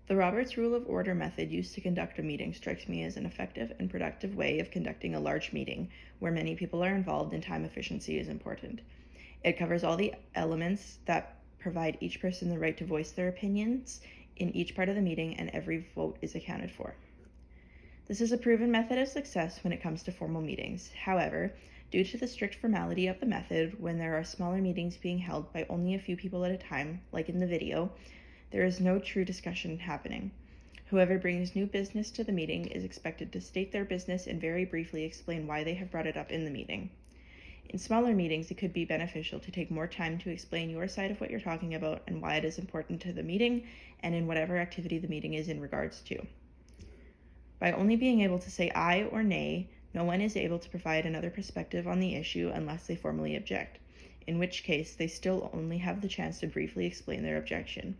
The Roberts Rule of Order method used to conduct a meeting strikes me as an effective and productive way of conducting a large meeting where many people are involved and time efficiency is important. It covers all the elements that provide each person the right to voice their opinions in each part of the meeting, and every vote is accounted for. This is a proven method of success when it comes to formal meetings. However, due to the strict formality of the method, when there are smaller meetings being held by only a few people at a time, like in the video, there is no true discussion happening. Whoever brings new business to the meeting is expected to state their business and very briefly explain why they have brought it up in the meeting. In smaller meetings, it could be beneficial to take more time to explain your side of what you're talking about and why it is important to the meeting and in whatever activity the meeting is in regards to. By only being able to say aye or nay, no one is able to provide another perspective on the issue unless they formally object, in which case they still only have the chance to briefly explain their objection.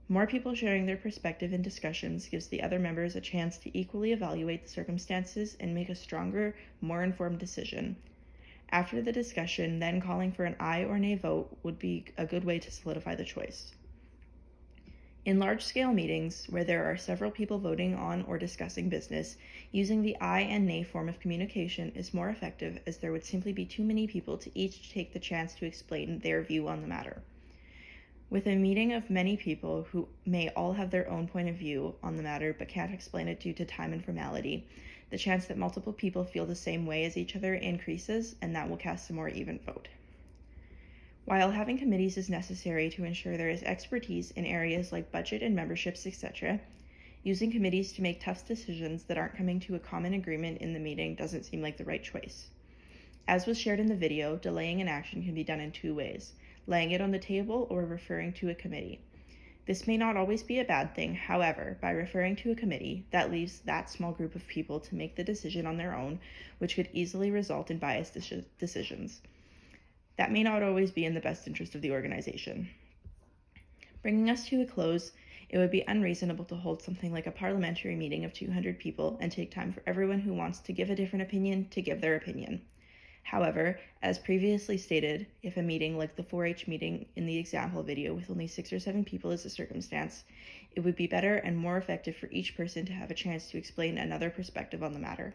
More people sharing their perspective in discussions gives the other members a chance to equally evaluate the circumstances and make a stronger, more informed decision. After the discussion, then calling for an aye or nay vote would be a good way to solidify the choice. In large-scale meetings, where there are several people voting on or discussing business, using the aye and nay form of communication is more effective, as there would simply be too many people to each take the chance to explain their view on the matter. With a meeting of many people who may all have their own point of view on the matter but can't explain it due to time and formality, the chance that multiple people feel the same way as each other increases, and that will cast a more even vote. While having committees is necessary to ensure there is expertise in areas like budget and memberships, etc., using committees to make tough decisions that aren't coming to a common agreement in the meeting doesn't seem like the right choice. As was shared in the video, delaying an action can be done in two ways: laying it on the table or referring to a committee. This may not always be a bad thing. However, by referring to a committee, that leaves that small group of people to make the decision on their own, which could easily result in biased decisions. That may not always be in the best interest of the organization. Bringing us to a close, it would be unreasonable to hold something like a parliamentary meeting of 200 people and take time for everyone who wants to give a different opinion to give their opinion. However, as previously stated, if a meeting like the 4-H meeting in the example video with only 6 or 7 people is a circumstance, it would be better and more effective for each person to have a chance to explain another perspective on the matter.